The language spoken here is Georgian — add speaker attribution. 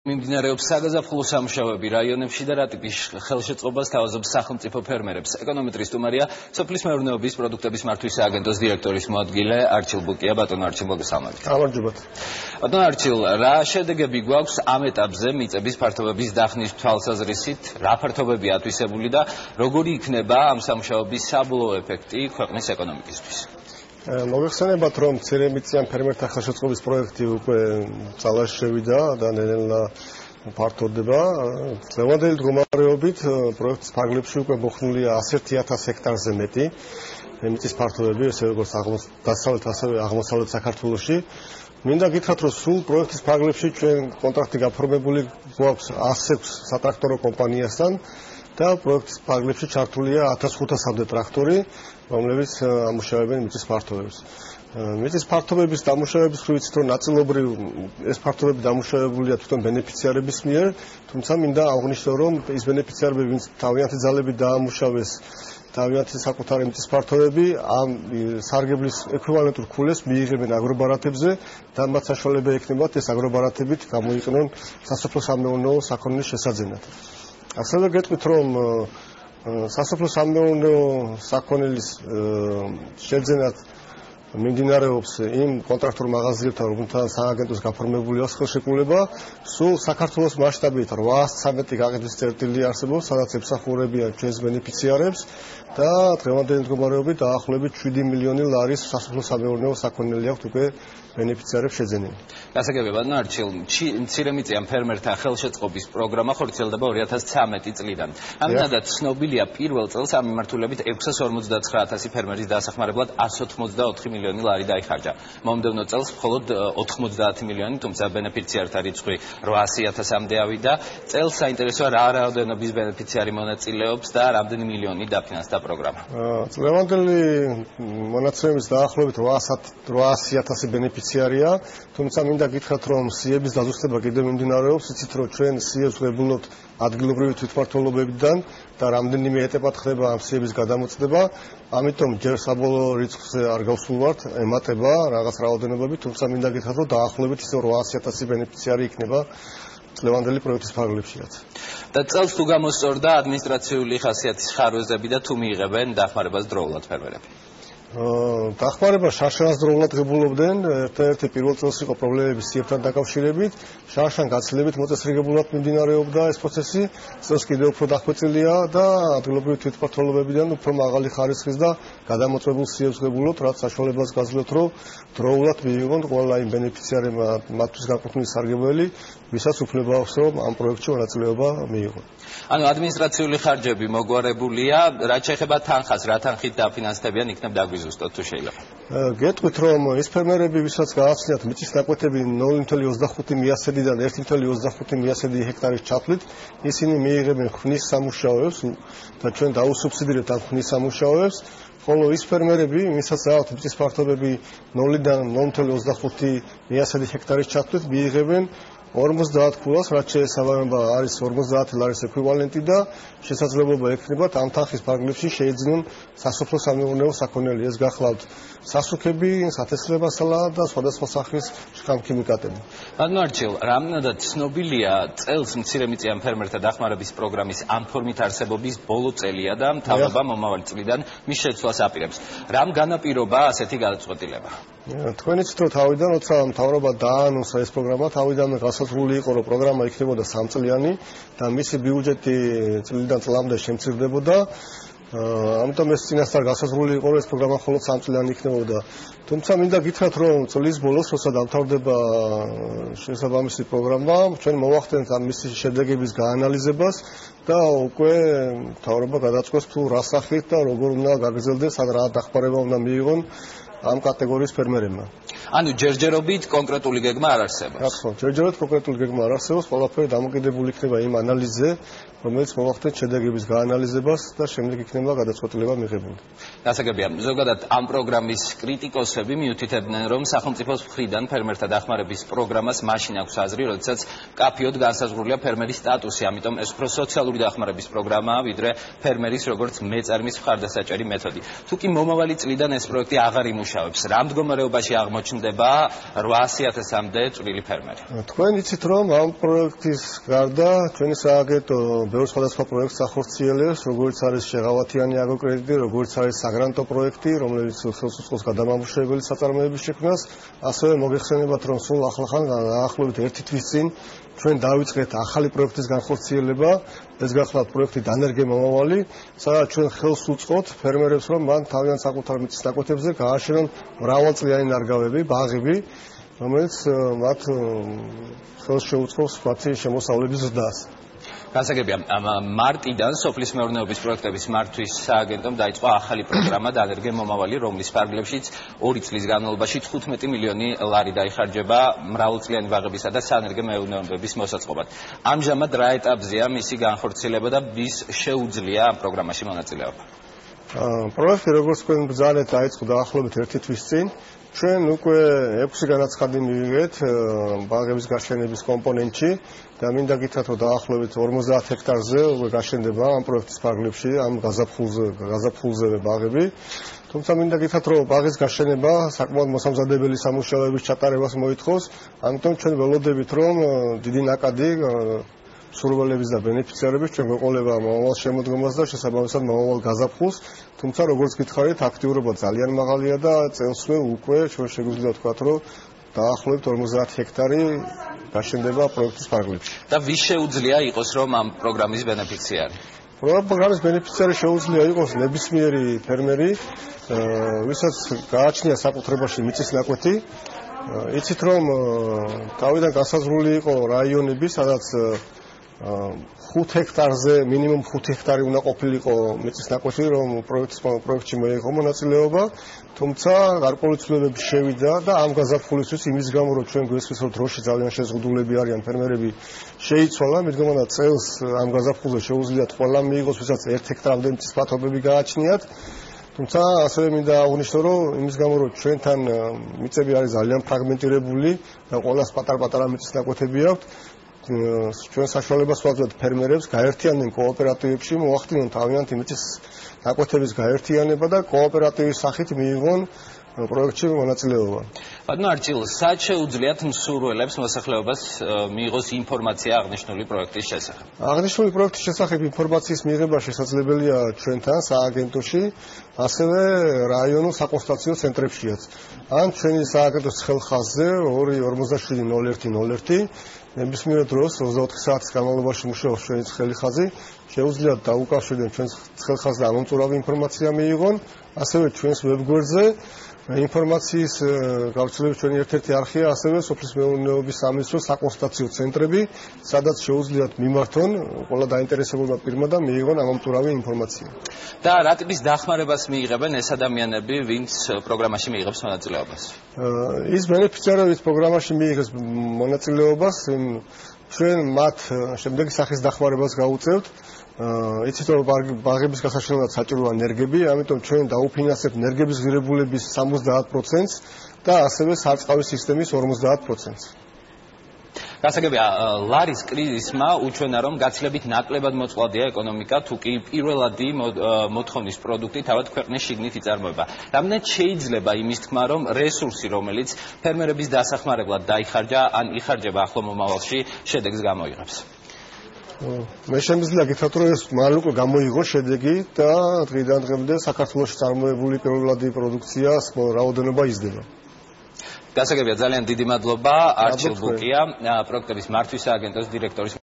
Speaker 1: მიმდინარეობს საგაზაფხულო სამუშაოები რაიონებში და რა ტიპის ხელშეწყობას თავაზობს სახელმწიფო ფერმერებს. ეკონომისტრის სტუმარია სოფლის მეურნეობის პროდუქტების მართვის სააგენტოს დირექტორის მოადგილე არჩილ ბუკია. ბატონო არჩილ, მოგესალმებით.
Speaker 2: გამარჯობათ.
Speaker 1: ბატონო არჩილ, რა შედეგები გვაქვს ამ ეტაპზე მიწების ფართობების დახნის თვალსაზრისით, რა ფართობები ათვისებული და როგორი იქნება ამ სამუშაოების საბოლოო ეფექტი ქვეყნის ეკონომიკისთვის?
Speaker 2: მოგეხსენებათ, რომ მცირემიწიან ფერმერთა ხელშეწყობის პროექტი უკვე ძალაში შევიდა და ნელ-ნელა ფართოვდება. დღევანდელი მდგომარეობით პროექტის ფარგლებში უკვე მოხსნილია 101,000 ჰექტარზე მეტი მიწის ფართობები, ესე როგორც დასავლეთ ასევე აღმოსავლეთ საქართველოში. მინდა გითხრათ, რომ სულ პროექტის ფარგლებში ჩვენ კონტრაქტი გაფორმებული გვაქვს 106 სატრაქტორო კომპანიასთან და პროექტის ფარგლებში ჩართულია 1500-მდე ტრაქტორი, რომლებიც ამუშავებენ მიწის ფართობებს. მიწის ფართობების დამუშავების ხვიცით, რომ ნაწილობრივ ეს ფართობები დამუშავებულია თვითონ ბენეფიციარების მიერ, თუმცა მინდა აღვნიშნო, რომ ის ბენეფიციარები, ვინც თავიანთი ძალებით დაამუშავეს თავიანთი საკუთარი მიწის ფართობები, ამ სარგებლის ექვივალენტურ ქულეს მიიღებენ აგრობარათებზე და მათ საშუალება ექნებათ ეს აგრობარათებით გამოიყენონ სასოფლო-სამეურნეო საქონლის შესაძენად. ასევე გეტყვით, რომ სასოფლო-სამეურნეო საქონლის შეძენად მიმდინარეობს იმ კონტრაქტორ მაღაზიებთან, რომელთან სააგენტოს გაფორმებული აქვს ხელშეკრულება, სულ საქართველოს მასშტაბით 813 გაყიდვის წერტილი არსებობს, სადაც ემსახურებიან ჩვენს ბენეფიციარებს და დღევანდელი მდგომარეობით დაახლოებით 7 მილიონი ლარის სასოფლო-სამეურნეო საქონელი აქვს უკვე ბენეფიციარებს შეძენილი.
Speaker 1: გასაგებია, ბატონო არჩილ, მცირემიწიან ფერმერთა ხელშეწყობის პროგრამა ხორციელდება 2013 წლიდან. ამიტომაც ცნობილია პირველ წელს ამ მიმართულებით 659,000 ფერმერის დასახმარებლად 184 მილიონი ლარი დაიხარჯა. მომდევნო წელს მხოლოდ 90 მილიონი, თუმცა ბენეფიციართა რიცხვი 800,000-მდე ავიდა. წელს საინტერესოა რა რაოდენობის ბენეფიციარი მონაწილეობს და რამდენი მილიონი დაფინანსდა პროგრამა.
Speaker 2: წლევანდელი მონაცემების დაახლოებით 800,000 ბენეფიციარია, თუმცა მინდა გითხრათ, რომ სიების დაზუსტება კიდევ მიმდინარეობს. იცით, რომ ჩვენ სიებს ვღებულობთ ადგილობრივი თვითმმართველობებიდან და რამდენიმე ეტაპად ხდება ამ სიების გადამოწდება. ამიტომ ჯერ საბოლოო რიცხვზე არ გავსულვართ, ემატება რაღაც რაოდენობები, თუმცა მინდა გითხრათ, რომ დაახლოებით ისე 800,000 ბენეფიციარი იქნება წლევანდელი პროექტის ფარგლებშიც.
Speaker 1: და წელს თუ გამოსწორდა ადმინისტრაციული ხასიათის ხარვეზები და თუ მიიღებენ დახმარებას დროულად ფერმერები?
Speaker 2: დახმარება შარშანას დროულად ღებულობდნენ. ერთ-ერთი პირველ წელს იყო პრობლემები სიებთან დაკავშირებით. შარშან გაცილებით მოწესრიგებულად მიმდინარეობდა ეს პროცესი. წელს კიდევ უფრო დახვეწილია და ადგილობრივი თვითმმართველობებიდან უფრო მაღალი ხარისხის და გადამოწმებულ სიებს ღებულობთ, რაც საშუალებას გაძლევთ, რომ დროულად მიიღონ ყველა იმ ბენეფიციარებმა მათთვის განკუთვნილი სარგებლობები, ვისაც უფლება აქვს, რომ ამ პროექტში მონაწილეობა მიიღონ.
Speaker 1: ანუ ადმინისტრაციული ხარჯები მოგვარებულია, რაც შეეხება თანხას, რა თანხით დაფინანსდებიან, იქნებ დაგვიზუსტოთ თუ შეიძლება.
Speaker 2: გეტყვით, რომ ის ფერმერები, ვისაც გააცნიათ მიწის ნაკვეთები 0.25 მიასედიდან 1.25 მიასედი ჰექტარის ჩათვლით, ისინი მიიღებენ ხვნის სამუშაოებს და ჩვენ დაუსუბსიდირებთ ამ ხვნის სამუშაოებს. ხოლო ის ფერმერები, ვისაც აქვთ მიწის ფართობები 0-დან 0.25 მიასედი ჰექტარის ჩათვლით, მიიღებენ 50 ქულას, რაც შეესაბამება არის 50 ლარის ექვივალენტი და შესაძლებლობა ექნებათ ამ თანხის ფარგლებში შეეძინონ სასოფლო-სამეურნეო საქონელი. ეს გახლავთ სასუქები, სათესლებასალა და სხვადასხვა სახის შხამქიმიკატები.
Speaker 1: ბატონო არჩილ, რამდენადაც ცნობილია წელს მცირემიწიან ფერმერთა დახმარების პროგრამის ამ ფორმით არსებობის ბოლო წელია და მთავრობა მომავალი წლიდან მის შეცვლას აპირებს. რამ განაპირობა ასეთი გადაწყვეტილება?
Speaker 2: თქვენ იცით, რომ თავიდან როცა მთავრობა დაანონსა ეს პროგრამა, თავიდანვე გასაზღვრული იყო, რომ პროგრამა იქნებოდა 3 წლიანი და მისი ბიუჯეტი წლიდან წლამდე შემცირდებოდა. ამიტომ ეს წინასწარ გასაზღვრული იყო, რომ ეს პროგრამა მხოლოდ 3 წლიანი იქნებოდა. თუმცა მინდა გითხრათ, რომ წლის ბოლოს, როცა დამთავრდება შესაბამისი პროგრამა, ჩვენ მოვახდენთ ამ მისი შედეგების გაანალიზებას და უკვე მთავრობა გადაწყვეტს თუ რა სახით და როგორ უნდა გაგრძელდეს, ან რა დახმარება უნდა მიიღონ ამ კატეგორიის ფერმერებმა.
Speaker 1: ანუ ჯერჯერობით კონკრეტული გეგმა არ არსებობს.
Speaker 2: რა თქმა უნდა, ჯერჯერობით კონკრეტული გეგმა არ არსებობს, ყველაფერი დამოკიდებული იქნება იმ ანალიზზე, რომელიც მოვახდენთ შედეგების გაანალიზებას და შემდეგ იქნება გადაწყვეტილება მიღებული.
Speaker 1: გასაგებია, ზოგადად ამ პროგრამის კრიტიკოსები მიუთითებდნენ, რომ სახელმწიფოს მხრიდან ფერმერთა დახმარების პროგრამას მაშინ აქვს აზრი, როდესაც კაფეოდ განსაზღვრულია ფერმერის სტატუსი, ამიტომ ეს უფრო სოციალური დახმარების პროგრამაა, ვიდრე ფერმერის როგორც მეწარმის მხარდასაჭერი მეთოდი. თუ კი მომავალი წლიდან ეს პროექტი აღარ იმუშავებს, რა მდგომარეობაში აღმოჩნდა ვრცელდება 800,000-მდე წვრილი ფერმერი.
Speaker 2: თქვენ იცით რომ ამ პროექტის გარდა ჩვენი სააგენტო ბევრ სხვადასხვა პროექტს ახორციელებს, როგორც არის შეღავათიანი აგროკრედიტი, როგორც არის საგრანტო პროექტი, რომელიც ხელს უწყობს გადამამუშავებელი საწარმოების შექმნას, ასევე მოგეხსენებათ რომ სულ ახლახან დაახლოებით 1 თვის წინ ჩვენ დავიწყეთ ახალი პროექტის განხორციელება, ეს გახლავთ პროექტი დანერგე მომავალი, სადაც ჩვენ ხელს უწყობთ ფერმერებს, რომ მან თავიანთ საკუთარ მიწის ნაკვეთებზე გააშენონ მრავალწლიანი ნარგავები, ბაღები, რომელიც მათ ხელს შეუწყობს მათი შემოსავლების ზრდას.
Speaker 1: გასაგებია, მარტიდან სოფლის მეურნეობის პროექტების მართვის სააგენტომ დაიწყო ახალი პროგრამა დანერგე მომავალი, რომლის ფარგლებშიც 2 წლის განმავლობაში 15 მილიონი ლარი დაიხარჯება მრავალწლიანი ბაღებისა და სანერგე მეურნეობების მოსაწყობად. ამჟამად რა ეტაპზეა მისი განხორციელება და ვის შეუძლია ამ პროგრამაში მონაწილეობა?
Speaker 2: პროექტი, როგორც თქვენ ბრძანეთ, დაიწყო დაახლოებით 1 თვის წინ. ჩვენ უკვე 6 განაცხადი მივიღეთ ბაღების გაშენების კომპონენტში და მინდა გითხრათ, რომ დაახლოებით 50 ჰექტარზე უკვე გაშენდება ამ პროექტის ფარგლებში, ამ გაზაფხულზე ბაღები. თუმცა მინდა გითხრათ, რომ ბაღის გაშენება საკმაოდ მოსამზადებელი სამუშაოების ჩატარებას მოითხოვს, ამიტომ ჩვენ ველოდებით, რომ დიდი ნაკადი სურვილების და ბენეფიციარების ჩვენ გვეყოლება მომავალ შემოდგომას და შესაბამისად მომავალ გაზაფხულს, თუმცა როგორც გითხარით, აქტიურობა ძალიან მაღალია და წელსვე უკვე ჩვენ შეგვიძლია ვთქვათ, რომ დაახლოებით 50 ჰექტარი გაშენდება პროექტის ფარგლებში.
Speaker 1: და ვის შეუძლია იყოს რომ ამ პროგრამის ბენეფიციარი?
Speaker 2: პროგრამის ბენეფიციარი შეუძლია იყოს ნებისმიერი ფერმერი, ვისაც გააჩნია საკუთრებაში მიწის ნაკვეთი. იცით რომ თავიდან გასაზრული იყო რაიონები, სადაც 5 ჰექტარზე მინიმუმ 5 ჰექტარი უნდა ყოფილიყო მიწის ნაკვეთი, რომ პროექტში მოეღო მონაწილეობა, თუმცა გარკვეული ცვლილებები შევიდა და ამ გაზაფხულისთვის იმის გამო, რომ ჩვენ გვესმის, რომ დროში ძალიან შეზღუდულები არიან ფერმერები, შეიცვალა, მიდგომა წელს ამ გაზაფხულზე შეუძლიათ ყველა მიიღოს, ვისაც 1 ჰექტარამდე მიწის ფართობები გააჩნიათ. თუმცა ასევე მინდა აღვნიშნო, რომ იმის გამო, რომ ჩვენთან მიწები არის ძალიან ფრაგმენტირებული და ყველას პატარ-პატარა მიწის ნაკვეთები აქვს, ჩვენ საშუალებას ვაძლევთ ფერმერებს გაერთიანდნენ კოოპერატივებში, მოახდინონ თავიანთი მიწის ნაკვეთების გაერთიანება და კოოპერატივის სახით მიიღონ პროექტში მონაწილეობა.
Speaker 1: ბატონო არჩილ, სად შეუძლიათ მსურველებს მოსახლეობას მიიღოს ინფორმაცია აღნიშნული პროექტის შესახებ?
Speaker 2: აღნიშნული პროექტის შესახებ ინფორმაციის მიღება შესაძლებელია ჩვენთან სააგენტოში, ასევე რაიონულ საკონსულტაციო ცენტრებშიაც. ან ჩვენი სააგენტოს ხელხაზზე 2470101 ნებისმიერ დროს 24 საათის განმავლობაში მუშაობს ჩვენი ხელხაზი, შეუძლიათ დაუკავშირდნენ ჩვენს ხელხაზს და ამომწურავი ინფორმაცია მიიღონ, ასევე ჩვენს ვებგვერდზე ინფორმაციის გავრცელების ჩვენი ერთ-ერთი არხია, ასევე სოფლის მეურნეობის სამინისტროს საკონსულტაციო ცენტრები, სადაც შეუძლიათ მიმართონ ყველა დაინტერესებულმა პირმა და მიიღონ ამომწურავი ინფორმაცია.
Speaker 1: და რა ტიპის დახმარებას მიიღებენ ეს ადამიანები, ვინც პროგრამაში მიიღებს მონაწილეობას?
Speaker 2: ის ბენეფიციარები პროგრამაში მიიღებს მონაწილეობას, ჩვენ მათ შემდეგი სახის დახმარებას გავუწევთ. იცით რომ ბაღების გასაშენებლად საჭიროა ნერგები, ამიტომ ჩვენ დაუფინანსებთ ნერგების ღირებულების 70%-ს და ასევე სარწყავის სისტემის 50%-ს.
Speaker 1: გასაგებია, ლარის კრიზისმა უჩვენა, რომ გაცილებით ნაკლებად მოწყვლადია ეკონომიკა, თუ კი პირველადი მოთხოვნის პროდუქტი თავად ქვეყნის შიგნით იწარმოება. რამდენად შეიძლება იმის თქმა, რომ რესურსი, რომელიც ფერმერების დასახმარებლად დაიხარჯა, ან იხარჯება ახლო მომავალში, შედეგს გამოიღებს?
Speaker 2: მე შემიძლია გითხრათ, რომ ეს მალე უკვე გამოიღო შედეგი და დღიდან დღემდე საქართველოში წარმოებული პირველადი პროდუქციას რაოდენობა იზრდება.
Speaker 1: გასაგებია, ძალიან დიდი მადლობა არჩილ ბუკია, პროექტების მართვის სააგენტოს დირექტორის